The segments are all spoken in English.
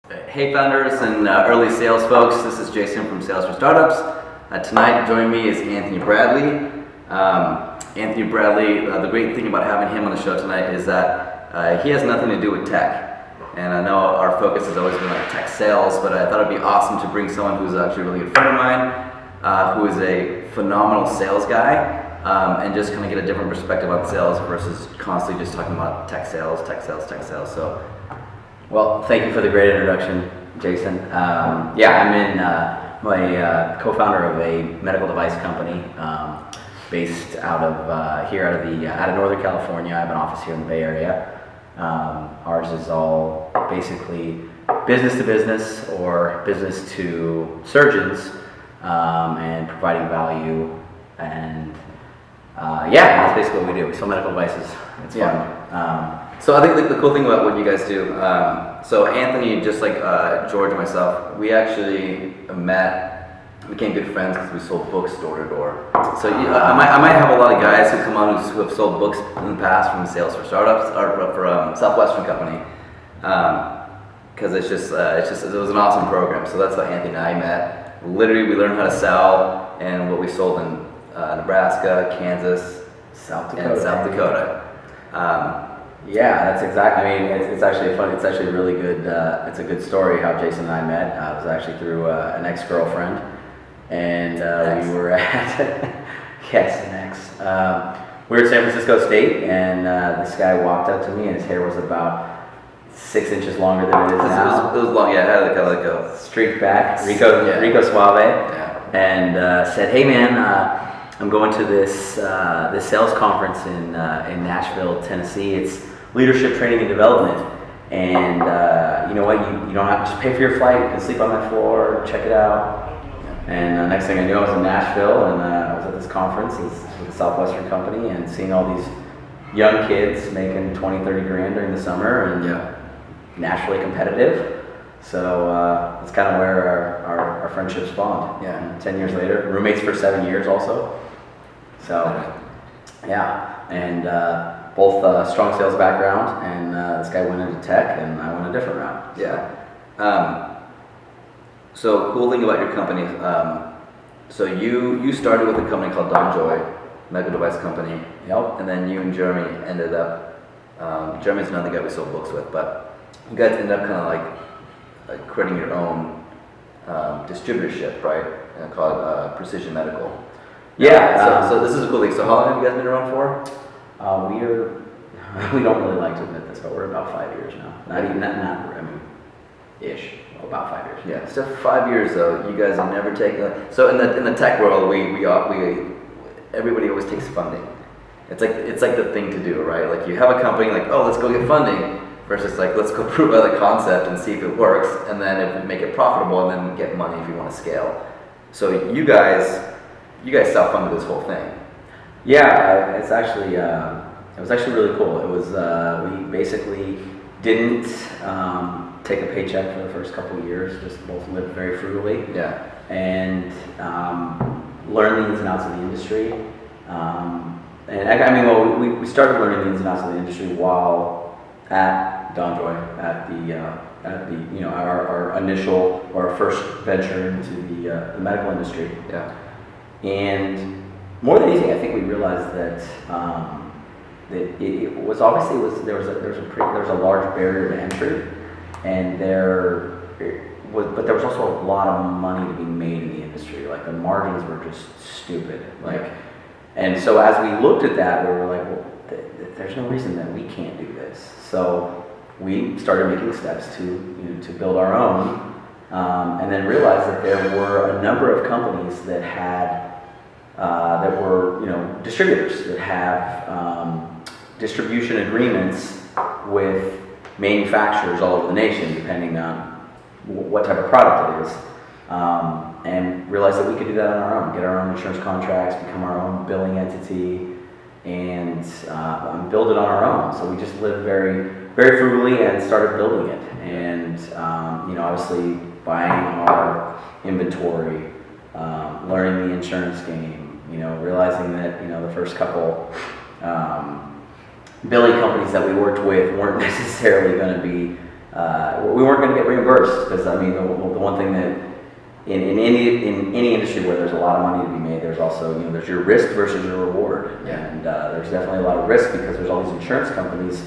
Hey founders and early sales folks, this is Jason from Sales for Startups. Tonight joining me is Anthony Bradley. Anthony Bradley, the great thing about having him on the show tonight is that he has nothing to do with tech. And I know our focus has always been on tech sales, but I thought it'd be awesome to bring someone who's actually a really good friend of mine, who is a phenomenal sales guy, and just kind of get a different perspective on sales versus constantly just talking about tech sales. So, well, thank you for the great introduction, Jason. I'm my co-founder of a medical device company based out of out of Northern California. I have an office here in the Bay Area. Ours is all basically business to business or business to surgeons, and providing value. And that's basically what we do. We sell medical devices. It's fun. So I think the cool thing about what you guys do, so Anthony, just like George and myself, we actually became good friends because we sold books door to door. So I might have a lot of guys who come on who have sold books in the past from Sales for Startups or for Southwestern Company, because it was an awesome program. So that's how Anthony and I met. Literally, we learned how to sell and what we sold in Nebraska, Kansas, South Dakota. That's exactly. I mean, it's actually fun. It's actually really good. It's a good story how Jason and I met. It was actually through an ex-girlfriend, and we were at an ex. We were at San Francisco State, and this guy walked up to me, and his hair was about 6 inches longer than it is now. It was long. Yeah, it had like a streaked back, Rico Suave, and said, "Hey man, I'm going to this sales conference in Nashville, Tennessee. It's leadership training and development, and you know what? You don't have to just pay for your flight. You can sleep on my floor, check it out." And next thing I knew, I was in Nashville, and I was at this conference with a Southwestern company, and seeing all these young kids making 20, 30 grand during the summer, and naturally competitive. So that's kind of where our friendship spawned. And 10 years later, roommates for 7 years also. So, and both strong sales background, and this guy went into tech, and I went a different route. So cool thing about your company, so you started with a company called DonJoy, medical device company. Yep. And then you and Jeremy ended up, Jeremy's another guy we sold books with, but you guys ended up kind of like creating your own distributorship, right? Called Precision Medical. So this is a cool thing. So how long have you guys been around for? We don't really like to admit this, but we're about 5 years now. About 5 years. Yeah, so 5 years though, you guys have never taken. So in the tech world, we everybody always takes funding. It's like the thing to do, right? Like you have a company, like, oh, let's go get funding, versus like, let's go prove out the concept and see if it works, and then if we make it profitable, and then get money if you want to scale. So you guys self-funded this whole thing. Yeah, it was actually really cool. It was we basically didn't take a paycheck for the first couple of years. Just both lived very frugally. Yeah. And learned the ins and outs of the industry. We started learning the ins and outs of the industry while at DonJoy, at our first venture into the medical industry. Yeah. And more than anything, I think we realized that it was obviously there was a large barrier to entry, and there was also a lot of money to be made in the industry. Like the margins were just stupid. And so as we looked at that, we were like, well, there's no reason that we can't do this. So we started making steps to build our own, and then realized that there were a number of companies that had that were distributors that have distribution agreements with manufacturers all over the nation, depending on what type of product it is, and realized that we could do that on our own, get our own insurance contracts, become our own billing entity, and build it on our own. So we just lived very, very frugally and started building it, and obviously buying our inventory, learning the insurance game, realizing that the first couple billing companies that we worked with weren't necessarily going to be we weren't going to get reimbursed because I mean the one thing that in any industry where there's a lot of money to be made, there's also there's your risk versus your reward, and there's definitely a lot of risk because there's all these insurance companies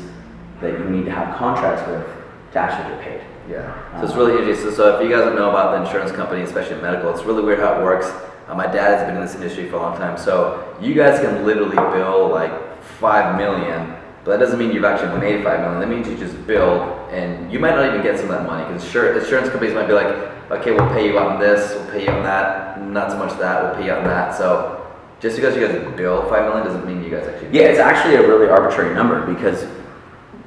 that you need to have contracts with to actually get paid. Yeah. So it's really interesting. So if you guys don't know about the insurance company, especially in medical, it's really weird how it works. My dad has been in this industry for a long time, so you guys can literally bill like $5 million, but that doesn't mean you've actually made $5 million. That means you just bill, and you might not even get some of that money because insurance companies might be like, okay, we'll pay you on this, we'll pay you on that, not so much that, we'll pay you on that. So just because you guys bill $5 million doesn't mean you guys actually. Yeah, it's actually a really arbitrary number because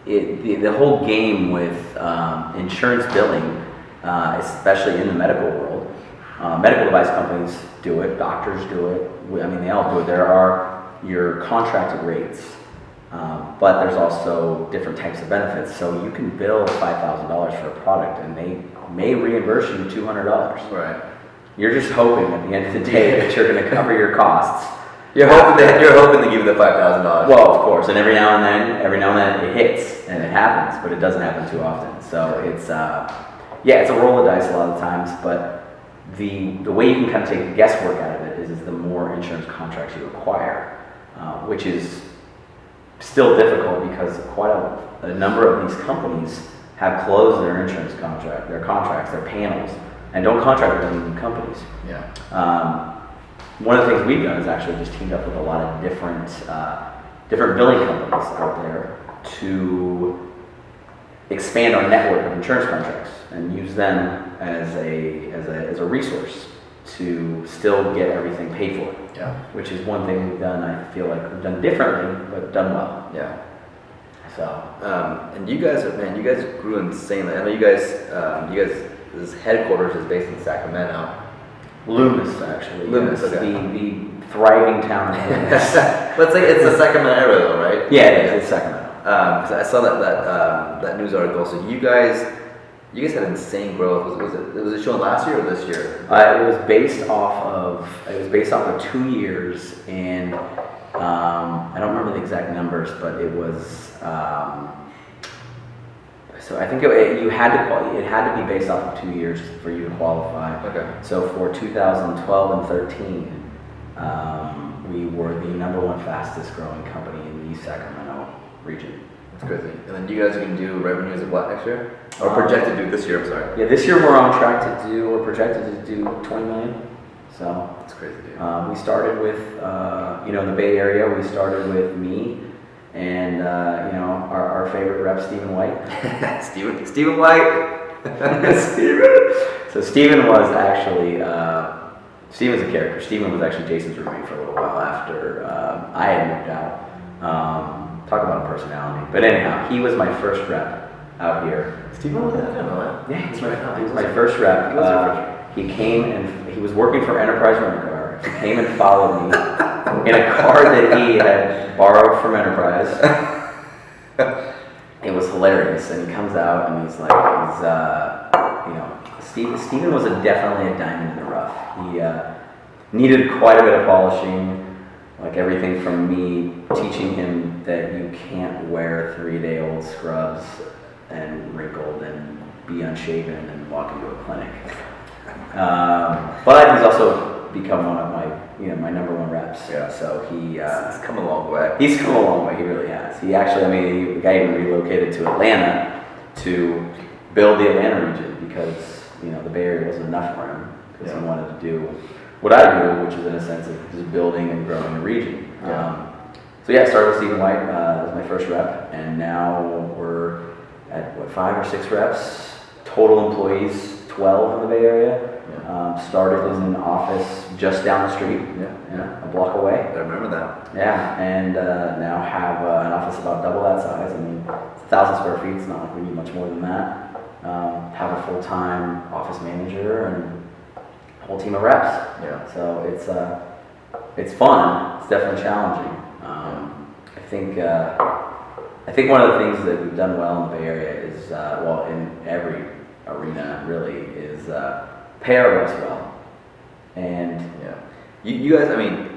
the whole game with insurance billing, especially in the medical world, medical device companies do it, doctors do it. I mean, they all do it. There are your contracted rates, but there's also different types of benefits. So you can bill $5,000 for a product, and they may reimburse you $200. Right. You're just hoping at the end of the day that you're going to cover your costs. You're hoping to give you the $5,000. Well, of course, and every now and then it hits and it happens, but it doesn't happen too often. So it's it's a roll of dice a lot of times. But the way you can kind of take the guesswork out of it is the more insurance contracts you acquire, which is still difficult because quite a number of these companies have closed their insurance contracts, their panels, and don't contract with any companies. Yeah. One of the things we've done is actually just teamed up with a lot of different billing companies out there to expand our network of insurance contracts and use them as a resource to still get everything paid for. Yeah. Which is one thing we've done. I feel like we've done differently, but done well. Yeah. So. And you guys grew insanely. I know you guys' headquarters is based in Sacramento. Loomis, actually. Loomis, yes. okay. The thriving town of Loomis. Let's say it's the Sacramento area, though, right? Yeah, it is. It's Sacramento. Because I saw that news article. So you guys had insane growth. Was it showing last year or this year? It was based off of 2 years, and I don't remember the exact numbers, but it was. So I think it had to be based off of 2 years for you to qualify. Okay. So for 2012 and 13, we were the #1 fastest growing company in the Sacramento region. That's crazy. And then you guys are going to do revenues of what next year? Or projected to do this year, I'm sorry. Yeah, this year we're projected to do 20 million. So that's crazy, dude. we started with, in the Bay Area, we started with me and, our favorite rep, Stephen White. Stephen White. So Stephen was actually, Stephen's a character. Stephen was actually Jason's roommate for a little while after I had moved out. Talk about a personality. But anyhow, he was my first rep out here. Stephen was that? I don't know that. Yeah, he was my first rep. He was your first rep. He came and he was working for Enterprise Rent-A-Car. He came and followed me in a car that he had borrowed from Enterprise. It was hilarious. And he comes out and he's like, Stephen was definitely a diamond in the rough. He needed quite a bit of polishing. Like everything from me teaching him that you can't wear 3-day-old scrubs and wrinkled and be unshaven and walk into a clinic. But he's also become one of my #1 reps. Yeah. So he's come a long way. He's come a long way. He really has. He actually, the guy even relocated to Atlanta to build the Atlanta region because the Bay Area wasn't enough for him because he wanted to do what I do, which is in a sense of just building and growing a region. Yeah. I started with Stephen White as my first rep, and now we're at 5 or 6 reps, total employees 12 in the Bay Area. Yeah. Started in an office just down the street, a block away. I remember that. Yeah, and now have an office about double that size. I mean, it's 1,000 square feet. It's not like we need much more than that. Have a full-time office manager and a whole team of reps. Yeah. So it's fun. It's definitely challenging. I think one of the things that we've done well in the Bay Area is, in every arena really, is pay our reps well. And yeah, you guys, I mean,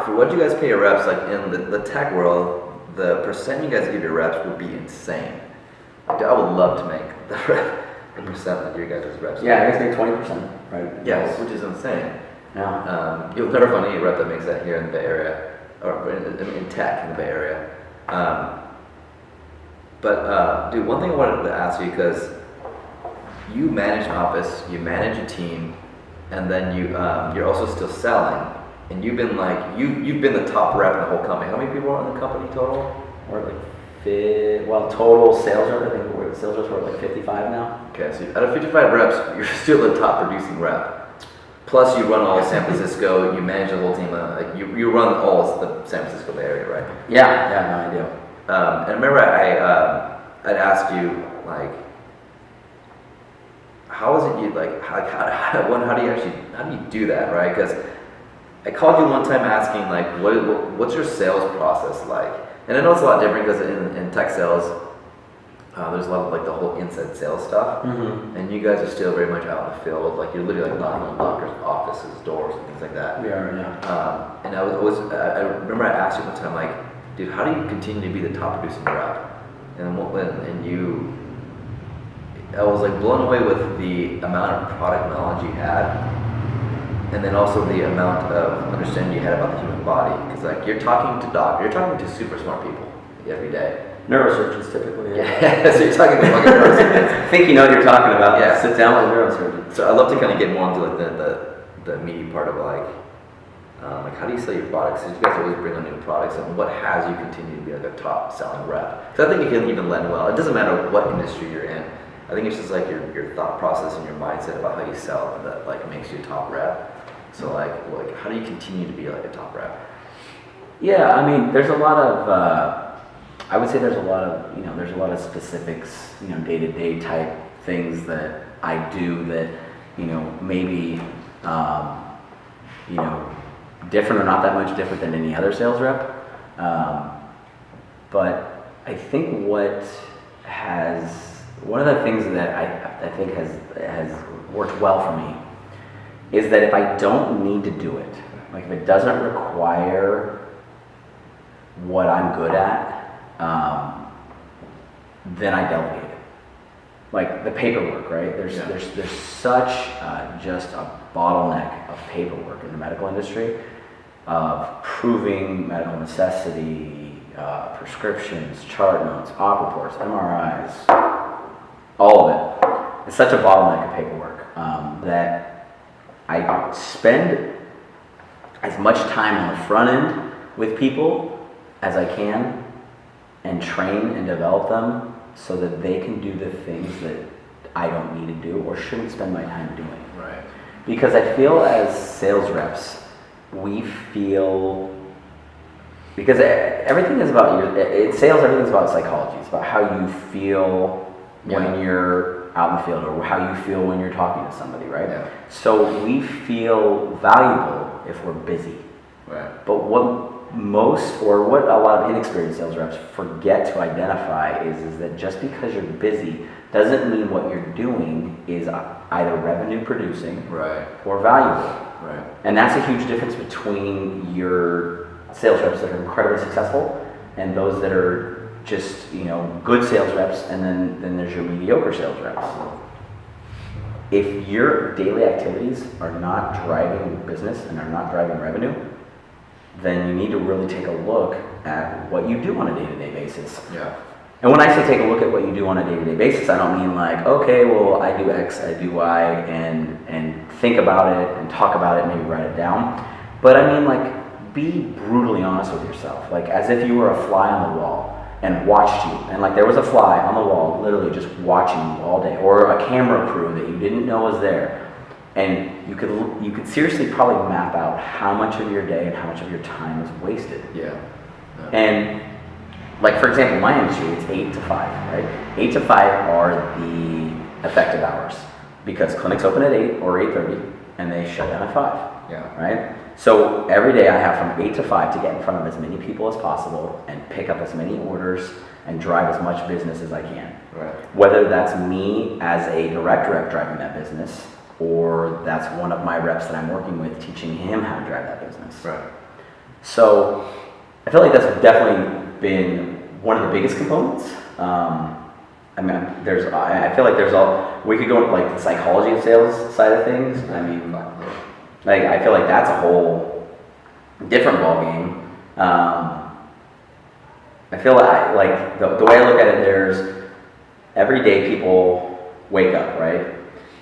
for what you guys pay your reps, like in the tech world, the percent you guys give your reps would be insane. I would love to make the percent that your guys' reps. Yeah, I guys make 20%, right? Yes, which is insane. Yeah. You'll never find any rep that makes that here in the Bay Area, or in tech in the Bay Area. But dude, one thing I wanted to ask you, because you manage an office, you manage a team, and then you're also still selling, and you've been you've been the top rep in the whole company. How many people are in the company total? We're total sales reps, I think sales reps are like 55 now. Okay, so out of 55 reps, you're still the top producing rep. Plus, you run all of San Francisco. You manage the whole team. You run all of the San Francisco Bay Area, right? Yeah, no, I do. And I remember I'd asked you how is it how do you do that, right? Because I called you one time asking what's your sales process like? And I know it's a lot different because in tech sales, there's a lot of the whole inside sales stuff, and you guys are still very much out in the field. You're literally knocking on doctors' offices, doors, and things like that. We are, yeah. And I remember I asked you one time, dude, how do you continue to be the top producing rep? I was blown away with the amount of product knowledge you had, and then also the amount of understanding you had about the human body. Because you're talking to super smart people every day. Neurosurgeons typically. Yeah. So you're talking to fucking neurosurgeons. I think you know what you're talking about. Yeah. Sit down with a neurosurgeon. So I'd love to kind of get more into the meaty part of how do you sell your products? Because you guys always bring on new products, and what has you continue to be a top selling rep? Because I think you can even lend well. It doesn't matter what industry you're in. I think it's just your thought process and your mindset about how you sell that makes you a top rep. So how do you continue to be a top rep? Yeah, I mean, there's a lot of. I would say there's a lot of specifics, day-to-day type things that I do that, maybe, different or not that much different than any other sales rep. But I think one of the things that I think has worked well for me is that if I don't need to do it, if it doesn't require what I'm good at, then I delegate it. The paperwork, right? There's such just a bottleneck of paperwork in the medical industry, of proving medical necessity, prescriptions, chart notes, op reports, MRIs, all of it. It's such a bottleneck of paperwork that I spend as much time on the front end with people as I can, and train and develop them so that they can do the things that I don't need to do or shouldn't spend my time doing. Right. Because I feel as sales reps, because everything is about sales, everything's about psychology. It's about how you feel when you're out in the field, or how you feel when you're talking to somebody, right? Yeah. So we feel valuable if we're busy. Right. But what a lot of inexperienced sales reps forget to identify is that just because you're busy doesn't mean what you're doing is either revenue producing, right, or valuable. Right. And that's a huge difference between your sales reps that are incredibly successful and those that are just good sales reps, and then there's your mediocre sales reps. If your daily activities are not driving business and are not driving revenue, then you need to really take a look at what you do on a day-to-day basis. Yeah. And when I say take a look at what you do on a day-to-day basis, I don't mean okay, well, I do X, I do Y, and think about it and talk about it and maybe write it down. But I mean be brutally honest with yourself, as if you were a fly on the wall and watched you. And there was a fly on the wall literally just watching you all day, or a camera crew that you didn't know was there. And you could seriously probably map out how much of your day and how much of your time is wasted. Yeah. And for example, my industry, it's 8 to 5, right? 8 to 5 are the effective hours because clinics open at 8 or 8:30 and they shut down at 5. Yeah. Right? So every day I have from 8 to 5 to get in front of as many people as possible and pick up as many orders and drive as much business as I can. Right. Whether that's me as a direct rep driving that business, or that's one of my reps that I'm working with teaching him how to drive that business. Right. So I feel like that's definitely been one of the biggest components. I mean, I feel like we could go into like the psychology of sales side of things. I mean, like, I feel like that's a whole different ballgame. I feel like the way I look at it, there's every day people wake up, right?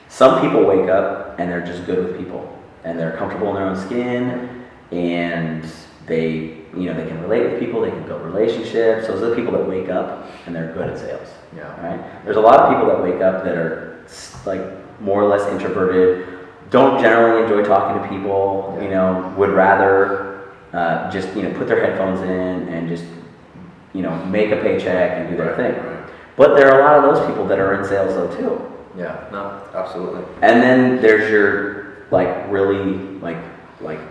Some people wake up and they're just good with people and they're comfortable in their own skin and they can relate with people, they can build relationships. Those are the people that wake up and they're good at sales. Yeah. Right? There's a lot of people that wake up that are like more or less introverted, don't generally enjoy talking to people, would rather just, put their headphones in and just, make a paycheck and do their thing. Right. But there are a lot of those people that are in sales though too. Yeah, no, absolutely. And then there's your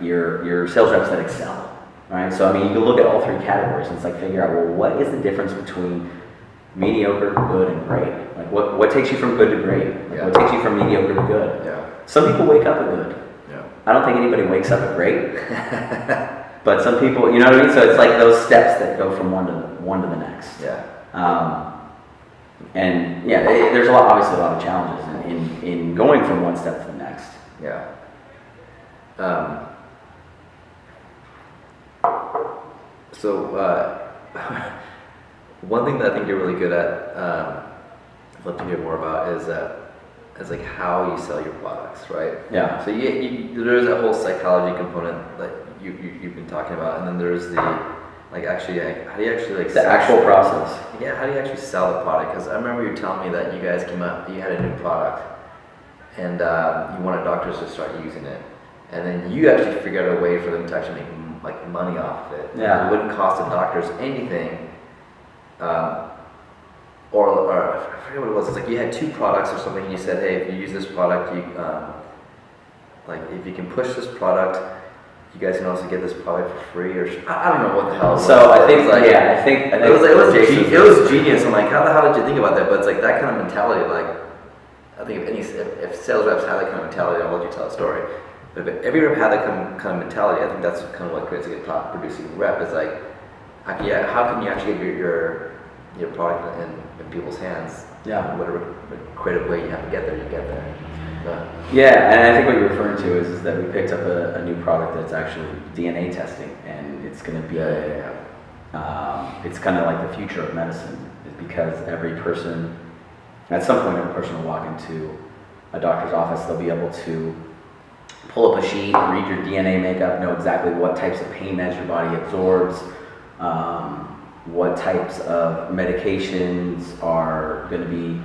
your sales reps that excel, right? So I mean, you can look at all three categories and it's like figure out, well, what is the difference between mediocre, good, and great? Like what takes you from good to great? Like, what takes you from mediocre to good? Yeah. Some people wake up at good. Yeah. I don't think anybody wakes up at great. But some people, you know what I mean? So it's like those steps that go from one to the next. Yeah. And yeah, there's obviously a lot of challenges in going from one step to the next. Yeah. One thing that I think you're really good at, I'd love to hear more about, is like how you sell your products, right? Yeah. So there's a whole psychology component that you've been talking about, and then there's the how do you actually The actual process. Yeah, how do you actually sell the product? Because I remember you telling me that you guys came up, you had a new product, and you wanted doctors to start using it, and then you actually figured out a way for them to actually make money off of it. Yeah. It wouldn't cost the doctors anything. Or I forget what it was. It's like you had two products or something, and you said, hey, if you use this product, if you can push this product, you guys can also get this product for free, or I don't know what the hell. So I think it was genius. I'm like, how did you think about that? But it's like that kind of mentality. Like, I think if sales reps had that kind of mentality, I'll let you tell a story. But if every rep had that kind of mentality, I think that's kind of what creates a good top producing rep. Is like, how can you actually get your product in people's hands? Yeah. Whatever creative way you have to get there, you get there. Yeah, and I think what you're referring to is that we picked up a new product that's actually DNA testing, and it's going to be it's kind of like the future of medicine, because every person, at some point, every person will walk into a doctor's office, they'll be able to pull up a sheet, read your DNA makeup, know exactly what types of pain meds your body absorbs, what types of medications are going to be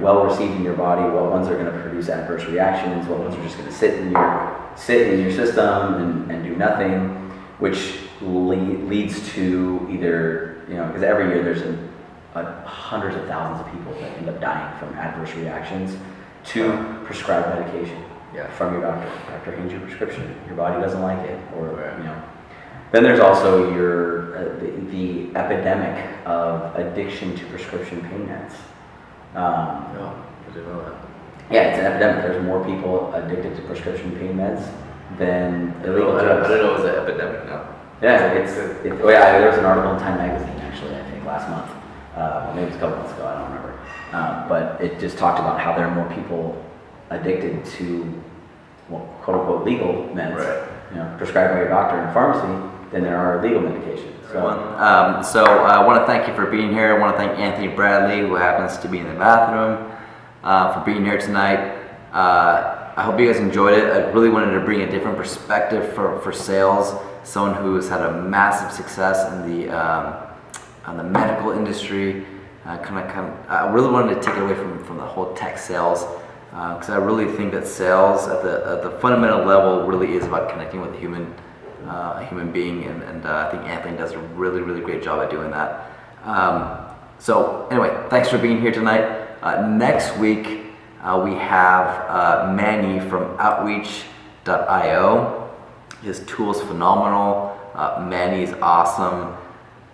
well received in your body, what ones are going to produce adverse reactions, what ones are just going to sit in your system and do nothing, which leads to either, because every year there's hundreds of thousands of people that end up dying from adverse reactions to prescribed medication from your doctor. Doctor hands you a prescription, your body doesn't like it, or Then there's also the epidemic of addiction to prescription pain meds. I didn't know that. Yeah, it's an epidemic. There's more people addicted to prescription pain meds than illegal I drugs. didn't know it was an epidemic now. Yeah, there was an article in Time Magazine actually, I think last month, maybe it was a couple months ago, I don't remember. But it just talked about how there are more people addicted to, quote unquote, legal meds, prescribed by your doctor in pharmacy, than there are legal medications. So I want to thank you for being here. I want to thank Anthony Bradley, who happens to be in the bathroom, for being here tonight. I hope you guys enjoyed it. I really wanted to bring a different perspective for sales. Someone who has had a massive success in the medical industry. I really wanted to take it away from the whole tech sales, because I really think that sales at the fundamental level really is about connecting with a human being, and I think Anthony does a really, really great job at doing that. So anyway, thanks for being here tonight. Next week we have Manny from Outreach.io. His tool is phenomenal. Manny is awesome,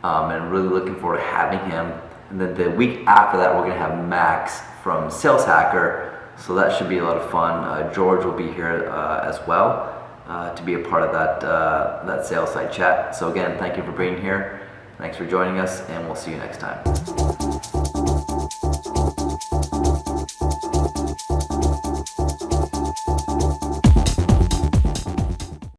and really looking forward to having him. And then the week after that, we're going to have Max from Sales Hacker. So that should be a lot of fun. George will be here as well to be a part of that sales site chat. So again, thank you for being here. Thanks for joining us, and we'll see you next time.